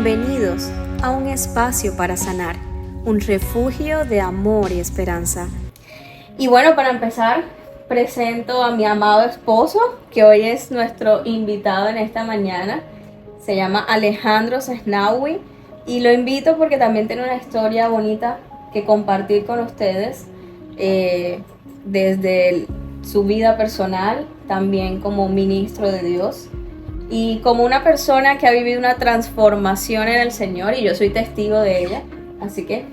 Bienvenidos a un espacio para sanar, un refugio de amor y esperanza. Y bueno, para empezar, presento a mi amado esposo, que hoy es nuestro invitado en esta mañana. Se llama Alejandro Sznawi y lo invito porque también tiene una historia bonita que compartir con ustedes, desde su vida personal, también como ministro de Dios y como una persona que ha vivido una transformación en el Señor, y yo soy testigo de ella. Así que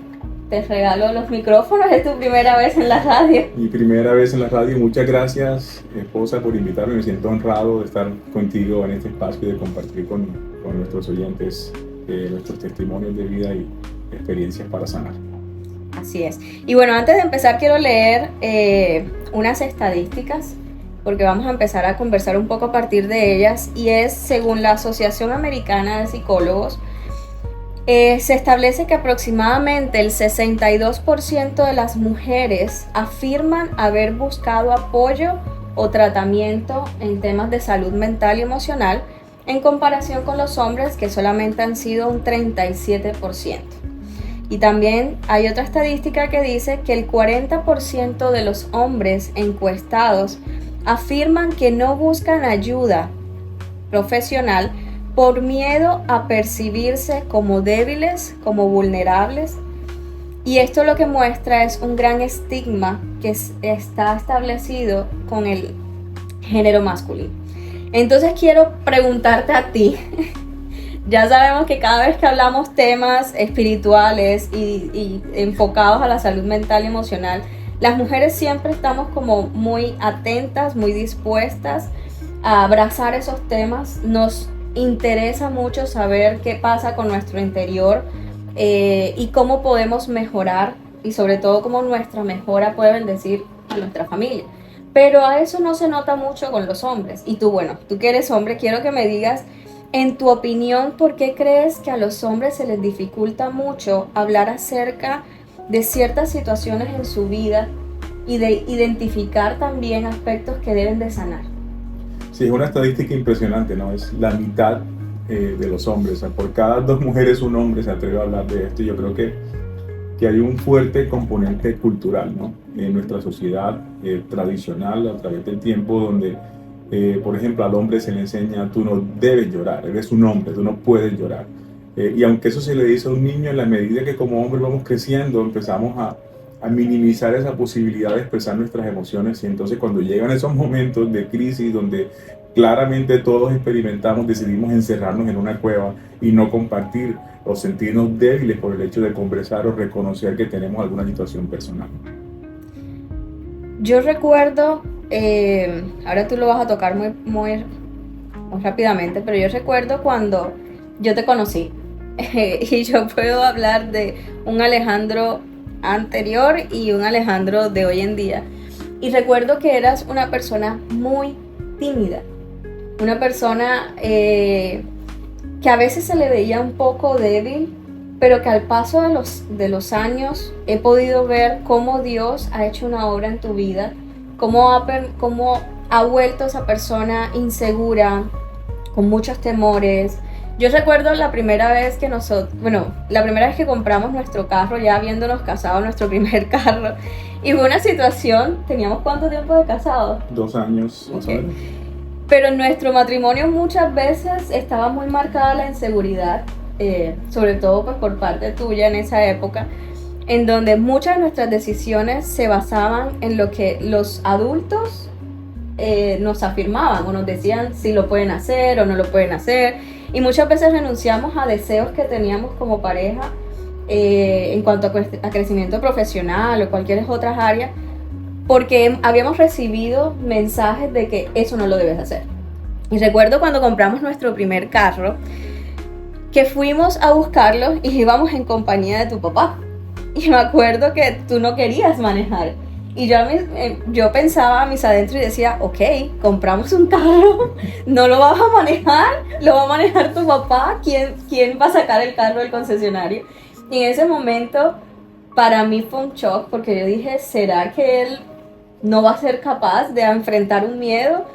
te regalo los micrófonos. Es tu primera vez en la radio. Mi primera vez en la radio. Muchas gracias, esposa, por invitarme. Me siento honrado de estar contigo en este espacio y de compartir con nuestros oyentes nuestros testimonios de vida y experiencias para sanar. Así es. Y bueno, antes de empezar quiero leer unas estadísticas, porque vamos a empezar a conversar un poco a partir de ellas, y es según la Asociación Americana de Psicólogos, se establece que aproximadamente el 62% de las mujeres afirman haber buscado apoyo o tratamiento en temas de salud mental y emocional, en comparación con los hombres, que solamente han sido un 37%. Y también hay otra estadística que dice que el 40% de los hombres encuestados afirman que no buscan ayuda profesional por miedo a percibirse como débiles, como vulnerables. Y esto lo que muestra es un gran estigma que está establecido con el género masculino. Entonces quiero preguntarte a ti. Ya sabemos que cada vez que hablamos temas espirituales y enfocados a la salud mental y emocional, las mujeres siempre estamos como muy atentas, muy dispuestas a abrazar esos temas. Nos interesa mucho saber qué pasa con nuestro interior, y cómo podemos mejorar, y sobre todo cómo nuestra mejora puede bendecir a nuestra familia. Pero a eso no se nota mucho con los hombres. Y tú, bueno, tú que eres hombre, quiero que me digas, en tu opinión, ¿por qué crees que a los hombres se les dificulta mucho hablar acerca de ciertas situaciones en su vida y de identificar también aspectos que deben de sanar? Sí, es una estadística impresionante, ¿no? Es la mitad de los hombres. O sea, por cada 2 mujeres, un hombre se atreve a hablar de esto. Y yo creo que hay un fuerte componente cultural, ¿no? En nuestra sociedad tradicional, a través del tiempo, donde, por ejemplo, al hombre se le enseña: tú no debes llorar, eres un hombre, tú no puedes llorar. Y aunque eso se le dice a un niño, en la medida que como hombres vamos creciendo, empezamos a minimizar esa posibilidad de expresar nuestras emociones. Y entonces, cuando llegan esos momentos de crisis donde claramente todos experimentamos, decidimos encerrarnos en una cueva y no compartir o sentirnos débiles por el hecho de conversar o reconocer que tenemos alguna situación personal. Yo recuerdo, ahora tú lo vas a tocar muy rápidamente, pero yo recuerdo cuando yo te conocí. Y yo puedo hablar de un Alejandro anterior y un Alejandro de hoy en día. Y recuerdo que eras una persona muy tímida, una persona que a veces se le veía un poco débil, pero que al paso de los años he podido ver cómo Dios ha hecho una obra en tu vida, cómo ha vuelto esa persona insegura, con muchos temores. Yo recuerdo la primera vez que la primera vez que compramos nuestro carro, ya habiéndonos casado, nuestro primer carro, y fue una situación. ¿Teníamos cuánto tiempo de casados? 2 años, más o menos. Pero en nuestro matrimonio muchas veces estaba muy marcada la inseguridad, sobre todo pues por parte tuya en esa época, en donde muchas de nuestras decisiones se basaban en lo que los adultos nos afirmaban o nos decían si lo pueden hacer o no lo pueden hacer, y muchas veces renunciamos a deseos que teníamos como pareja, en cuanto a crecimiento profesional o cualquier otras áreas, porque habíamos recibido mensajes de que eso no lo debes hacer. Y recuerdo cuando compramos nuestro primer carro, que fuimos a buscarlo y íbamos en compañía de tu papá. Y me acuerdo que tú no querías manejar. Y yo pensaba a mis adentro y decía: ok, compramos un carro, no lo vas a manejar, lo va a manejar tu papá. ¿Quién va a sacar el carro del concesionario? Y en ese momento para mí fue un shock, porque yo dije: ¿será que él no va a ser capaz de enfrentar un miedo?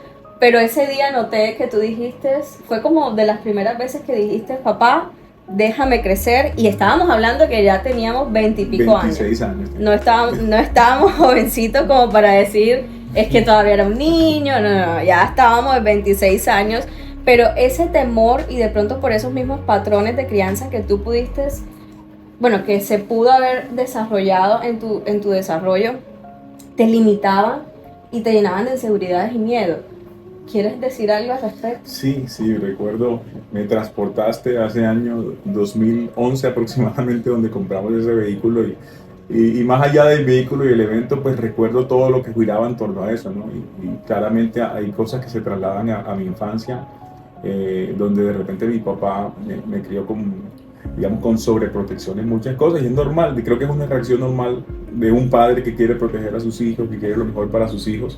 Pero ese día noté que tú dijiste, fue como de las primeras veces que dijiste: papá, déjame crecer. Y estábamos hablando que ya teníamos 20 y pico 26 años. No estábamos jovencitos como para decir, es que todavía era un niño, no, ya estábamos de 26 años. Pero ese temor y de pronto por esos mismos patrones de crianza que tú pudiste, bueno, que se pudo haber desarrollado en tu desarrollo, te limitaban y te llenaban de inseguridades y miedo. ¿Quieres decir algo al respecto? Sí, recuerdo, me transportaste hace año 2011 aproximadamente, donde compramos ese vehículo y más allá del vehículo y el evento, pues recuerdo todo lo que giraba en torno a eso, ¿no? Y claramente hay cosas que se trasladan a mi infancia, donde de repente mi papá me crió con sobreprotección en muchas cosas, y es normal, y creo que es una reacción normal de un padre que quiere proteger a sus hijos, que quiere lo mejor para sus hijos,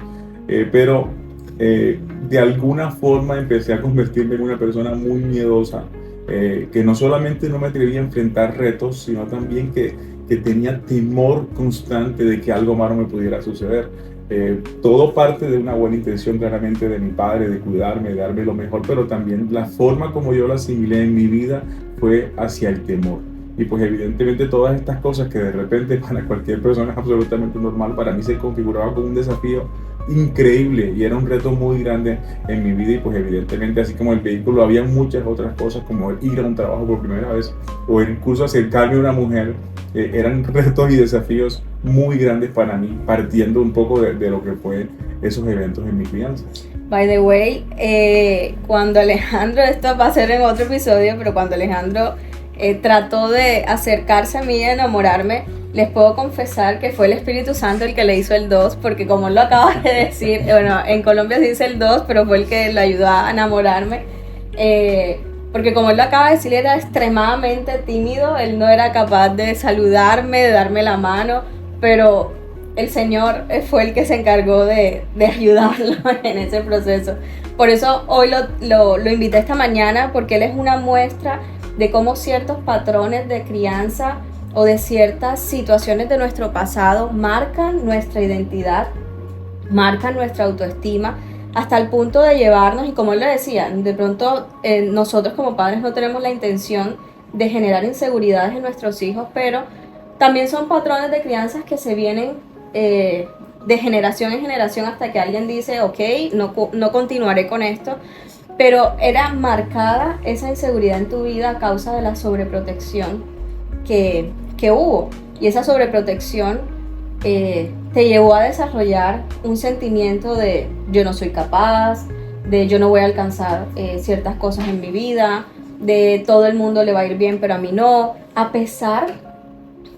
pero de alguna forma empecé a convertirme en una persona muy miedosa, que no solamente no me atrevía a enfrentar retos, sino también que tenía temor constante de que algo malo me pudiera suceder. Todo parte de una buena intención claramente de mi padre, de cuidarme, de darme lo mejor, pero también la forma como yo lo asimilé en mi vida fue hacia el temor. Y pues evidentemente todas estas cosas que de repente para cualquier persona es absolutamente normal, para mí se configuraba como un desafío increíble y era un reto muy grande en mi vida. Y pues evidentemente, así como el vehículo, había muchas otras cosas como ir a un trabajo por primera vez o incluso acercarme a una mujer. Eran retos y desafíos muy grandes para mí, partiendo un poco de lo que fue esos eventos en mi crianza. By the way, cuando Alejandro, esto va a ser en otro episodio, pero cuando Alejandro trató de acercarse a mí y enamorarme, les puedo confesar que fue el Espíritu Santo el que le hizo el 2, porque como él lo acaba de decir, bueno, en Colombia se dice el 2, pero fue el que le ayudó a enamorarme, porque como él lo acaba de decir, era extremadamente tímido, él no era capaz de saludarme, de darme la mano, pero el Señor fue el que se encargó de ayudarlo en ese proceso. Por eso hoy lo invité esta mañana, porque él es una muestra de cómo ciertos patrones de crianza o de ciertas situaciones de nuestro pasado marcan nuestra identidad, marcan nuestra autoestima, hasta el punto de llevarnos, y como él lo decía, de pronto nosotros como padres no tenemos la intención de generar inseguridades en nuestros hijos, pero también son patrones de crianzas que se vienen de generación en generación hasta que alguien dice, ok, no continuaré con esto. Pero era marcada esa inseguridad en tu vida a causa de la sobreprotección que hubo. Y esa sobreprotección te llevó a desarrollar un sentimiento de yo no soy capaz, de yo no voy a alcanzar ciertas cosas en mi vida, de todo el mundo le va a ir bien pero a mí no, a pesar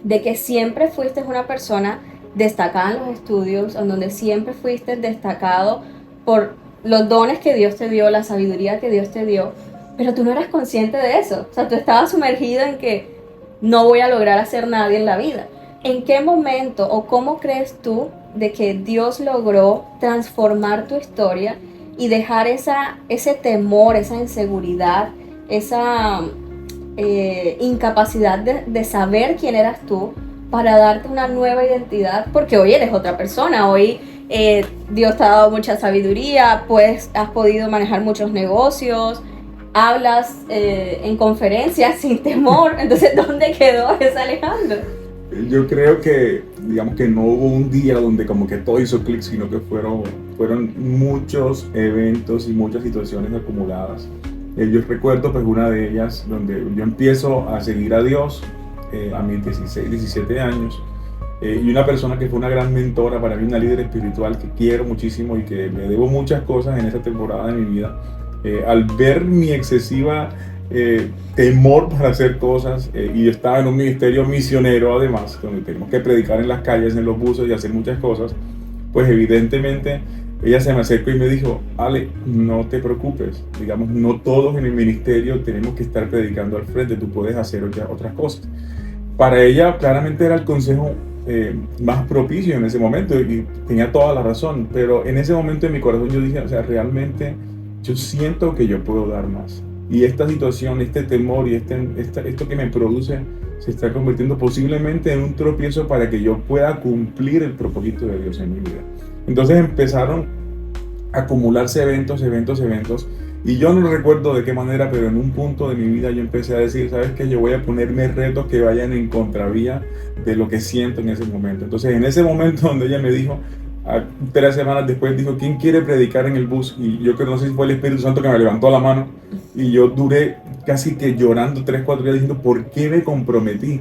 de que siempre fuiste una persona destacada en los estudios, en donde siempre fuiste destacado por los dones que Dios te dio, la sabiduría que Dios te dio, pero tú no eras consciente de eso. O sea, tú estabas sumergido en que no voy a lograr hacer nadie en la vida. ¿En qué momento o cómo crees tú de que Dios logró transformar tu historia y dejar ese temor, esa inseguridad, esa incapacidad de saber quién eras tú para darte una nueva identidad? Porque hoy eres otra persona, hoy Dios te ha dado mucha sabiduría, pues has podido manejar muchos negocios, hablas en conferencias sin temor. Entonces, ¿dónde quedó ese Alejandro? Yo creo que, digamos que no hubo un día donde como que todo hizo clic, sino que fueron muchos eventos y muchas situaciones acumuladas. Yo recuerdo pues una de ellas donde yo empiezo a seguir a Dios a mis 16, 17 años. Y una persona que fue una gran mentora para mí, una líder espiritual que quiero muchísimo y que le debo muchas cosas en esa temporada de mi vida, al ver mi excesiva temor para hacer cosas, y yo estaba en un ministerio misionero además, donde tenemos que predicar en las calles, en los buses y hacer muchas cosas, pues evidentemente ella se me acercó y me dijo: Ale, no te preocupes, digamos, no todos en el ministerio tenemos que estar predicando al frente, tú puedes hacer otras cosas. Para ella claramente era el consejo más propicio en ese momento y tenía toda la razón, pero en ese momento en mi corazón yo dije, o sea, realmente yo siento que yo puedo dar más, y esta situación, este temor y esto que me produce se está convirtiendo posiblemente en un tropiezo para que yo pueda cumplir el propósito de Dios en mi vida. Entonces empezaron a acumularse eventos, Y yo no recuerdo de qué manera, pero en un punto de mi vida yo empecé a decir, ¿sabes qué? Yo voy a ponerme retos que vayan en contravía de lo que siento en ese momento. Entonces, en ese momento donde ella me dijo, 3 semanas después, dijo, ¿quién quiere predicar en el bus? Y yo que no sé si fue el Espíritu Santo que me levantó la mano. Y yo duré casi que llorando 3, 4 días diciendo, ¿por qué me comprometí?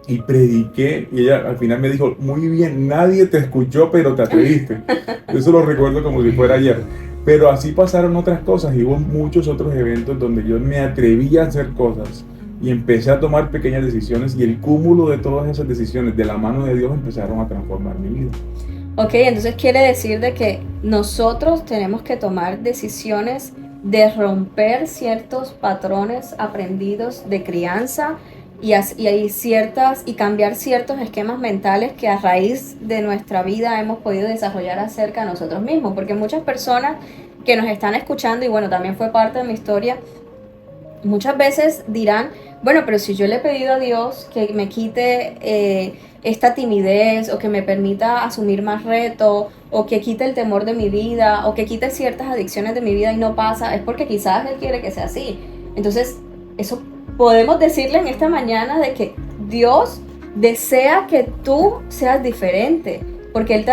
Y prediqué, y ella al final me dijo, muy bien, nadie te escuchó, pero te atreviste. Eso lo recuerdo como si fuera ayer. Pero así pasaron otras cosas y hubo muchos otros eventos donde yo me atreví a hacer cosas y empecé a tomar pequeñas decisiones, y el cúmulo de todas esas decisiones de la mano de Dios empezaron a transformar mi vida. Ok, entonces quiere decir de que nosotros tenemos que tomar decisiones de romper ciertos patrones aprendidos de crianza y cambiar ciertos esquemas mentales que a raíz de nuestra vida hemos podido desarrollar acerca de nosotros mismos, porque muchas personas que nos están escuchando, y bueno, también fue parte de mi historia, muchas veces dirán, bueno, pero si yo le he pedido a Dios que me quite esta timidez, o que me permita asumir más reto, o que quite el temor de mi vida, o que quite ciertas adicciones de mi vida y no pasa, es porque quizás Él quiere que sea así. Entonces, eso podemos decirle en esta mañana de que Dios desea que tú seas diferente, porque Él te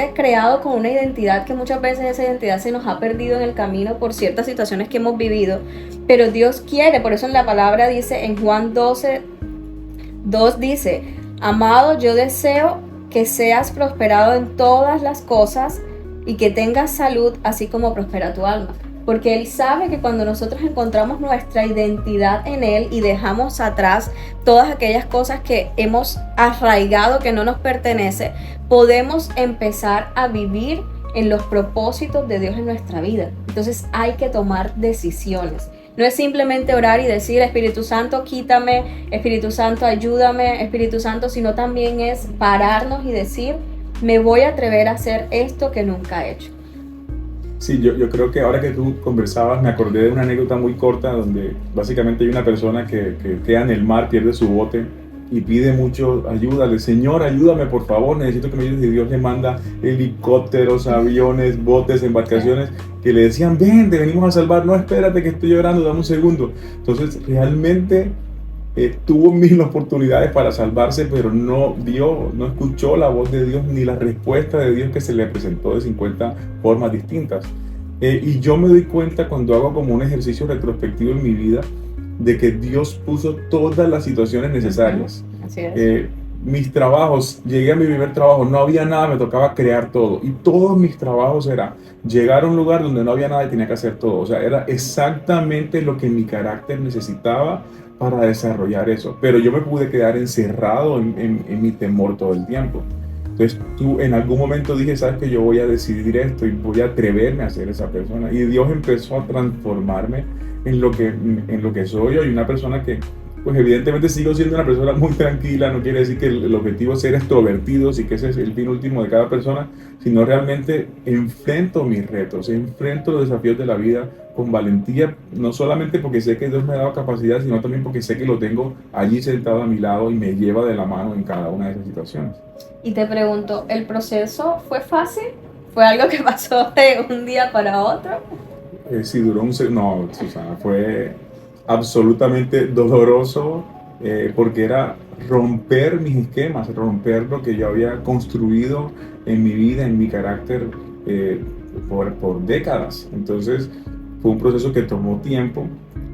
ha creado con una identidad que muchas veces esa identidad se nos ha perdido en el camino por ciertas situaciones que hemos vivido, pero Dios quiere. Por eso en la palabra dice, en Juan 12:2 dice, amado, yo deseo que seas prosperado en todas las cosas y que tengas salud, así como prospera tu alma. Porque Él sabe que cuando nosotros encontramos nuestra identidad en Él y dejamos atrás todas aquellas cosas que hemos arraigado, que no nos pertenece, podemos empezar a vivir en los propósitos de Dios en nuestra vida. Entonces hay que tomar decisiones. No es simplemente orar y decir, Espíritu Santo, quítame, Espíritu Santo, ayúdame, Espíritu Santo, sino también es pararnos y decir, me voy a atrever a hacer esto que nunca he hecho. Sí, yo creo que ahora que tú conversabas me acordé de una anécdota muy corta donde básicamente hay una persona que queda en el mar, pierde su bote y pide mucho ayuda. Le Señor, ayúdame por favor, necesito que me ayudes. Y Dios le manda helicópteros, aviones, botes, embarcaciones que le decían, ven, te venimos a salvar. No, espérate que estoy llorando, dame un segundo. Entonces realmente tuvo mil oportunidades para salvarse, pero no escuchó la voz de Dios ni la respuesta de Dios que se le presentó de 50 formas distintas. Y yo me doy cuenta cuando hago como un ejercicio retrospectivo en mi vida de que Dios puso todas las situaciones necesarias. Así es. Mis trabajos, llegué a mi primer trabajo, no había nada, me tocaba crear todo. Y todos mis trabajos era llegar a un lugar donde no había nada y tenía que hacer todo. O sea, era exactamente lo que mi carácter necesitaba para desarrollar eso. Pero yo me pude quedar encerrado en mi temor todo el tiempo. Entonces, en algún momento dije, sabes que yo voy a decidir esto y voy a atreverme a ser esa persona. Y Dios empezó a transformarme en lo que soy hoy, una persona que, pues evidentemente sigo siendo una persona muy tranquila. No quiere decir que el objetivo es ser extrovertido, y que ese es el fin último de cada persona, sino realmente enfrento mis retos, enfrento los desafíos de la vida con valentía, no solamente porque sé que Dios me ha dado capacidad, sino también porque sé que lo tengo allí sentado a mi lado y me lleva de la mano en cada una de esas situaciones. Y te pregunto, ¿el proceso fue fácil? ¿Fue algo que pasó de un día para otro? Sí, duró no, Susana, fue absolutamente doloroso, porque era romper mis esquemas, romper lo que yo había construido en mi vida, en mi carácter, por décadas. Entonces fue un proceso que tomó tiempo,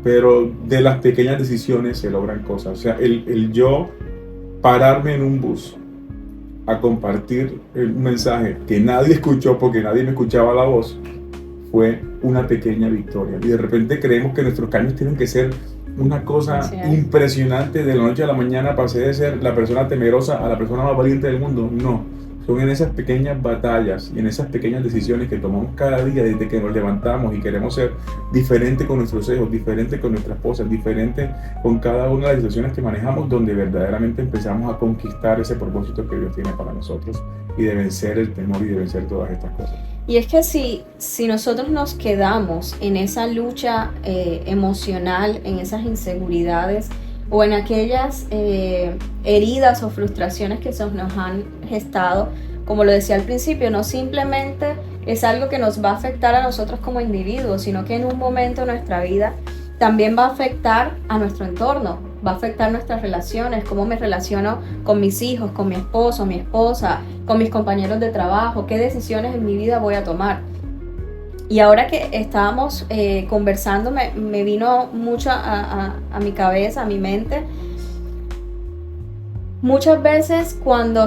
pero de las pequeñas decisiones se logran cosas. O sea, el yo pararme en un bus a compartir un mensaje que nadie escuchó porque nadie me escuchaba la voz, fue una pequeña victoria. Y de repente creemos que nuestros cambios tienen que ser una cosa impresionante. De la noche a la mañana pasé de ser la persona temerosa a la persona más valiente del mundo. No, son en esas pequeñas batallas y en esas pequeñas decisiones que tomamos cada día desde que nos levantamos y queremos ser diferente con nuestros hijos, diferente con nuestras esposas, diferente con cada una de las situaciones que manejamos, donde verdaderamente empezamos a conquistar ese propósito que Dios tiene para nosotros, y de vencer el temor y de vencer todas estas cosas. Y es que si nosotros nos quedamos en esa lucha emocional, en esas inseguridades o en aquellas heridas o frustraciones que nos han gestado, como lo decía al principio, no simplemente es algo que nos va a afectar a nosotros como individuos, sino que en un momento de nuestra vida también va a afectar a nuestro entorno, va a afectar nuestras relaciones, cómo me relaciono con mis hijos, con mi esposo, mi esposa, con mis compañeros de trabajo, qué decisiones en mi vida voy a tomar. Y ahora que estábamos conversando, me vino mucho a mi cabeza, a mi mente. Muchas veces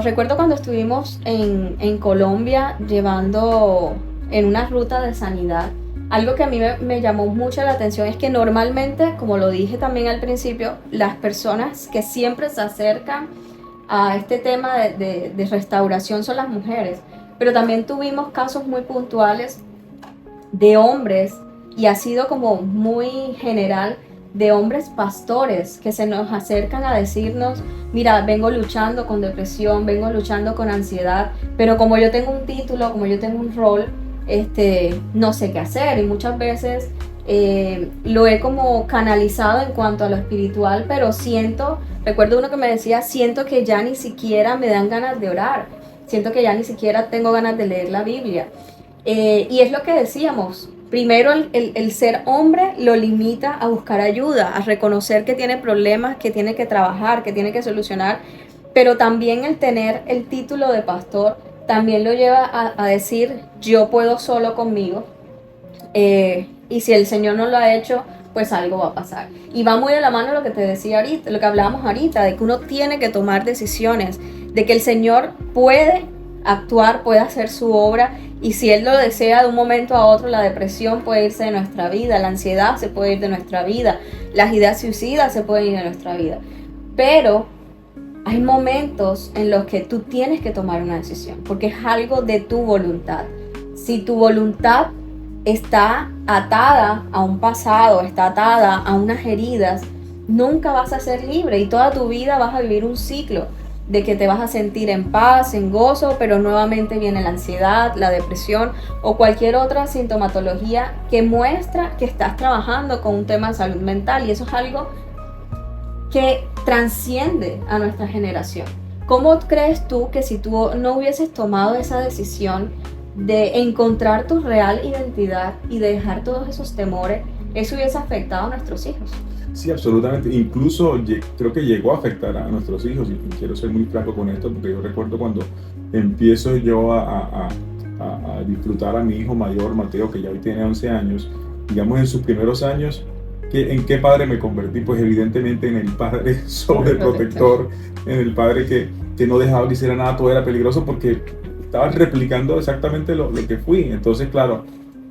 recuerdo cuando estuvimos en Colombia llevando en una ruta de sanidad, algo que a mí me llamó mucho la atención es que normalmente, como lo dije también al principio, las personas que siempre se acercan a este tema de restauración son las mujeres, pero también tuvimos casos muy puntuales de hombres, y ha sido como muy general, de hombres pastores que se nos acercan a decirnos: mira, vengo luchando con depresión, vengo luchando con ansiedad, pero como yo tengo un título, como yo tengo un rol, no sé qué hacer. Y muchas veces lo he como canalizado en cuanto a lo espiritual, pero recuerdo uno que me decía, siento que ya ni siquiera me dan ganas de orar, siento que ya ni siquiera tengo ganas de leer la Biblia. Y es lo que decíamos, primero el ser hombre lo limita a buscar ayuda, a reconocer que tiene problemas, que tiene que trabajar, que tiene que solucionar, pero también el tener el título de pastor también lo lleva a decir: yo puedo solo conmigo, y si el Señor no lo ha hecho, pues algo va a pasar. Y va muy de la mano lo que te decía ahorita, lo que hablábamos ahorita, de que uno tiene que tomar decisiones, de que el Señor puede actuar, puede hacer su obra, y si Él lo desea, de un momento a otro la depresión puede irse de nuestra vida, la ansiedad se puede ir de nuestra vida, las ideas suicidas se pueden ir de nuestra vida, pero hay momentos en los que tú tienes que tomar una decisión, porque es algo de tu voluntad. Si tu voluntad está atada a un pasado, está atada a unas heridas, nunca vas a ser libre, y toda tu vida vas a vivir un ciclo de que te vas a sentir en paz, en gozo, pero nuevamente viene la ansiedad, la depresión o cualquier otra sintomatología que muestra que estás trabajando con un tema de salud mental, y eso es algo que transciende a nuestra generación. ¿Cómo crees tú que si tú no hubieses tomado esa decisión de encontrar tu real identidad y de dejar todos esos temores, eso hubiese afectado a nuestros hijos? Sí, absolutamente. Incluso creo que llegó a afectar a nuestros hijos, y quiero ser muy franco con esto, porque yo recuerdo cuando empiezo yo a disfrutar a mi hijo mayor, Mateo, que ya hoy tiene 11 años, digamos en sus primeros años, ¿en qué padre me convertí? Pues evidentemente en el padre sobreprotector, en el padre que no dejaba que hiciera nada, todo era peligroso, porque estaba replicando exactamente lo que fui. Entonces, claro,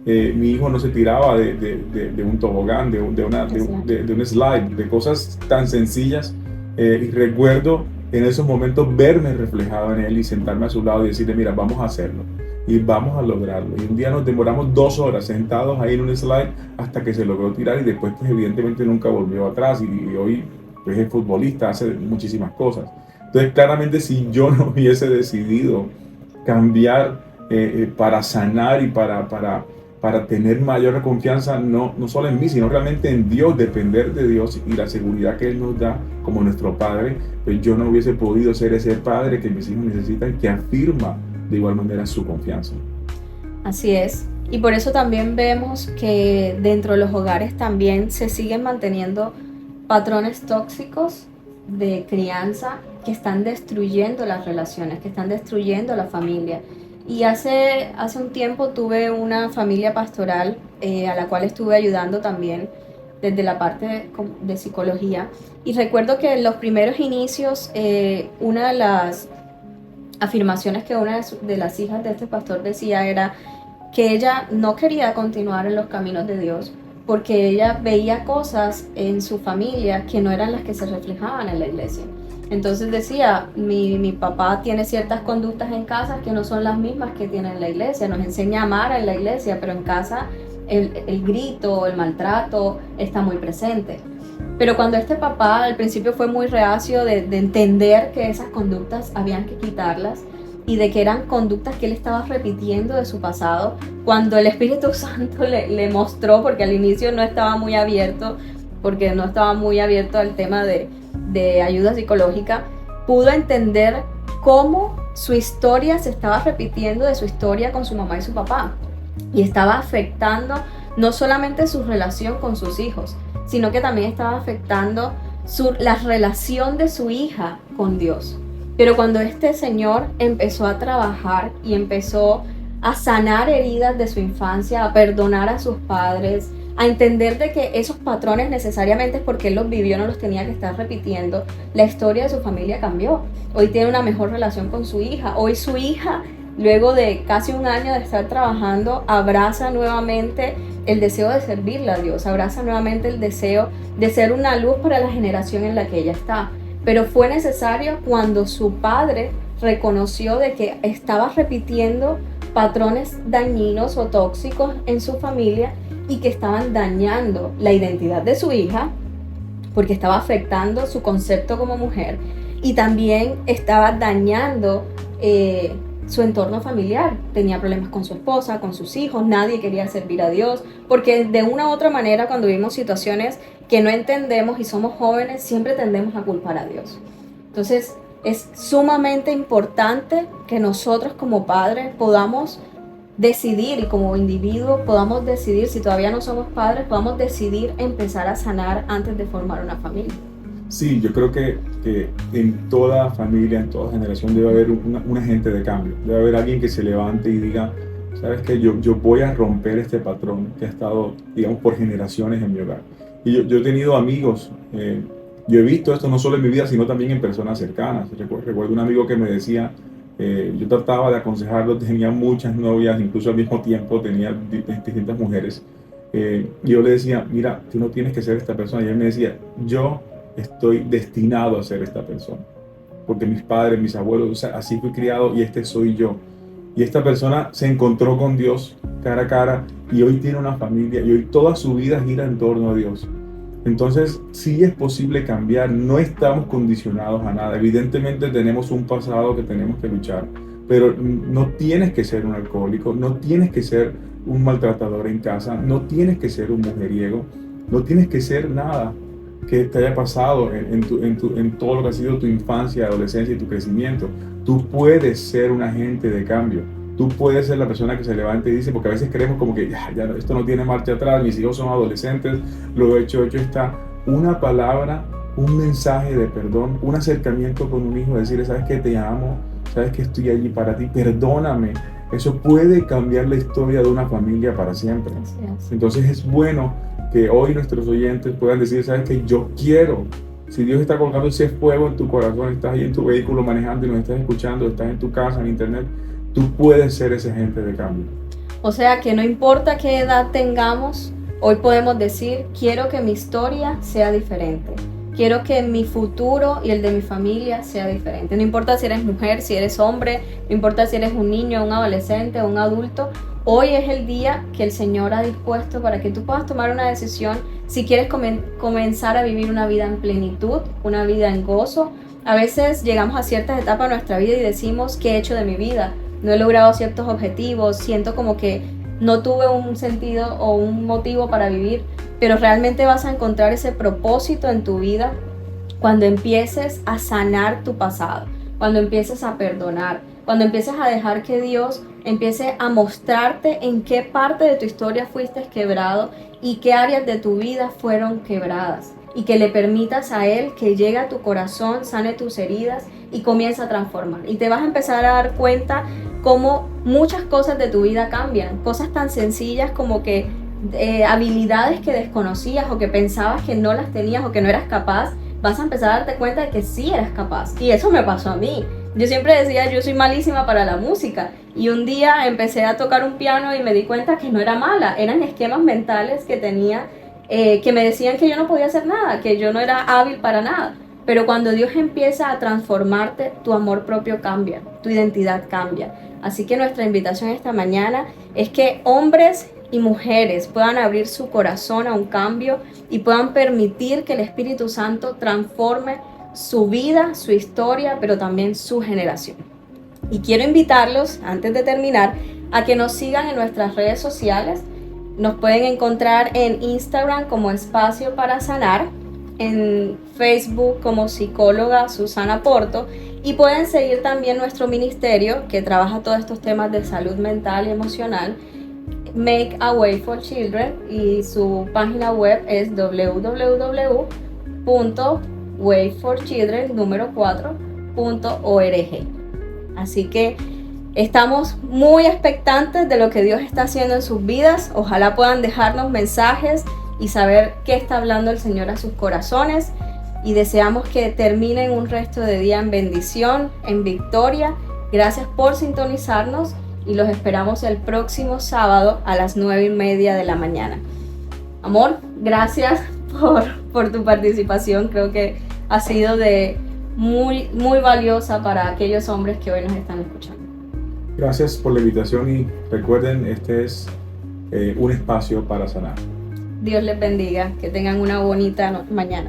mi hijo no se tiraba de un tobogán, de un slide, de cosas tan sencillas, y recuerdo en esos momentos verme reflejado en él y sentarme a su lado y decirle: mira, vamos a hacerlo y vamos a lograrlo. Y un día nos demoramos 2 horas sentados ahí en un slide hasta que se logró tirar, y después pues evidentemente nunca volvió atrás, y hoy pues es futbolista, hace muchísimas cosas. Entonces claramente, si yo no hubiese decidido cambiar para sanar y para tener mayor confianza, no solo en mí, sino realmente en Dios, depender de Dios y la seguridad que Él nos da como nuestro Padre, pues yo no hubiese podido ser ese padre que mis hijos necesitan, que afirma de igual manera su confianza. Así es, y por eso también vemos que dentro de los hogares también se siguen manteniendo patrones tóxicos de crianza que están destruyendo las relaciones, que están destruyendo la familia. Y hace un tiempo tuve una familia pastoral a la cual estuve ayudando también desde la parte de psicología. Y recuerdo que en los primeros inicios, una de las afirmaciones que una de las hijas de este pastor decía era que ella no quería continuar en los caminos de Dios porque ella veía cosas en su familia que no eran las que se reflejaban en la iglesia. Entonces decía, mi papá tiene ciertas conductas en casa que no son las mismas que tiene en la iglesia, nos enseña a amar en la iglesia, pero en casa el grito, el maltrato está muy presente. Pero cuando este papá al principio fue muy reacio de entender que esas conductas habían que quitarlas y de que eran conductas que él estaba repitiendo de su pasado, cuando el Espíritu Santo le mostró, porque al inicio no estaba muy abierto, al tema de ayuda psicológica, pudo entender cómo su historia se estaba repitiendo de su historia con su mamá y su papá. Y estaba afectando no solamente su relación con sus hijos, sino que también estaba afectando la relación de su hija con Dios. Pero cuando este señor empezó a trabajar y empezó a sanar heridas de su infancia, a perdonar a sus padres, a entender de que esos patrones necesariamente porque él los vivió no los tenía que estar repitiendo, la historia de su familia cambió. Hoy tiene una mejor relación con su hija. Hoy su hija, luego de casi un año de estar trabajando, abraza nuevamente el deseo de servirle a Dios, abraza nuevamente el deseo de ser una luz para la generación en la que ella está. Pero fue necesario cuando su padre reconoció de que estaba repitiendo patrones dañinos o tóxicos en su familia y que estaban dañando la identidad de su hija, porque estaba afectando su concepto como mujer y también estaba dañando su entorno familiar. Tenía problemas con su esposa, con sus hijos, nadie quería servir a Dios, porque de una u otra manera cuando vivimos situaciones que no entendemos y somos jóvenes, siempre tendemos a culpar a Dios. Entonces es sumamente importante que nosotros como padres podamos decidir y como individuos podamos decidir, si todavía no somos padres, podamos decidir empezar a sanar antes de formar una familia. Sí, yo creo que en toda familia, en toda generación debe haber un agente de cambio. Debe haber alguien que se levante y diga, ¿sabes qué? Yo voy a romper este patrón que ha estado, digamos, por generaciones en mi hogar. Y yo he tenido amigos, yo he visto esto no solo en mi vida, sino también en personas cercanas. Recuerdo un amigo que me decía, yo trataba de aconsejarlo, tenía muchas novias, incluso al mismo tiempo tenía distintas mujeres. Y yo le decía, mira, tú no tienes que ser esta persona. Y él me decía, yo estoy destinado a ser esta persona, porque mis padres, mis abuelos, o sea, así fui criado y este soy yo. Y esta persona se encontró con Dios cara a cara y hoy tiene una familia y hoy toda su vida gira en torno a Dios. Entonces, sí es posible cambiar, no estamos condicionados a nada. Evidentemente tenemos un pasado que tenemos que luchar, pero no tienes que ser un alcohólico, no tienes que ser un maltratador en casa, no tienes que ser un mujeriego, no tienes que ser nada que te haya pasado en todo lo que ha sido tu infancia, adolescencia y tu crecimiento. Tú puedes ser un agente de cambio. Tú puedes ser la persona que se levante y dice, porque a veces creemos como que ya esto no tiene marcha atrás, mis hijos son adolescentes, lo hecho está. Una palabra, un mensaje de perdón, un acercamiento con un hijo, decirle, sabes que te amo, sabes que estoy allí para ti, perdóname. Eso puede cambiar la historia de una familia para siempre. Entonces es bueno que hoy nuestros oyentes puedan decir, sabes que yo quiero. Si Dios está colocando ese fuego en tu corazón, estás ahí en tu vehículo manejando y nos estás escuchando, estás en tu casa, en internet, tú puedes ser ese agente de cambio. O sea que no importa qué edad tengamos, hoy podemos decir, quiero que mi historia sea diferente. Quiero que mi futuro y el de mi familia sea diferente. No importa si eres mujer, si eres hombre, no importa si eres un niño, un adolescente, un adulto. Hoy es el día que el Señor ha dispuesto para que tú puedas tomar una decisión si quieres comenzar a vivir una vida en plenitud, una vida en gozo. A veces llegamos a ciertas etapas de nuestra vida y decimos, ¿qué he hecho de mi vida? No he logrado ciertos objetivos, siento como que no tuve un sentido o un motivo para vivir, pero realmente vas a encontrar ese propósito en tu vida cuando empieces a sanar tu pasado, cuando empieces a perdonar, cuando empieces a dejar que Dios empiece a mostrarte en qué parte de tu historia fuiste quebrado y qué áreas de tu vida fueron quebradas, y que le permitas a Él que llegue a tu corazón, sane tus heridas y comience a transformar. Y te vas a empezar a dar cuenta cómo muchas cosas de tu vida cambian, cosas tan sencillas como que habilidades que desconocías o que pensabas que no las tenías o que no eras capaz, vas a empezar a darte cuenta de que sí eras capaz. Y eso me pasó a mí. Yo siempre decía, yo soy malísima para la música, y un día empecé a tocar un piano y me di cuenta que no era mala, eran esquemas mentales que tenía que me decían que yo no podía hacer nada, que yo no era hábil para nada. Pero cuando Dios empieza a transformarte, tu amor propio cambia, tu identidad cambia. Así que nuestra invitación esta mañana es que hombres y mujeres puedan abrir su corazón a un cambio y puedan permitir que el Espíritu Santo transforme su vida, su historia, pero también su generación. Y quiero invitarlos, antes de terminar, a que nos sigan en nuestras redes sociales. Nos pueden encontrar en Instagram como Espacio para Sanar, en Facebook como psicóloga Susana Porto, y pueden seguir también nuestro ministerio que trabaja todos estos temas de salud mental y emocional, Make a Way for Children, y su página web es www.wayforchildren4.org. Así que estamos muy expectantes de lo que Dios está haciendo en sus vidas. Ojalá puedan dejarnos mensajes y saber qué está hablando el Señor a sus corazones. Y deseamos que terminen un resto de día en bendición, en victoria. Gracias por sintonizarnos y los esperamos el próximo sábado a las 9:30 de la mañana. Amor, gracias por tu participación. Creo que ha sido muy valiosa para aquellos hombres que hoy nos están escuchando. Gracias por la invitación y recuerden, este es un espacio para sanar. Dios les bendiga, que tengan una bonita mañana.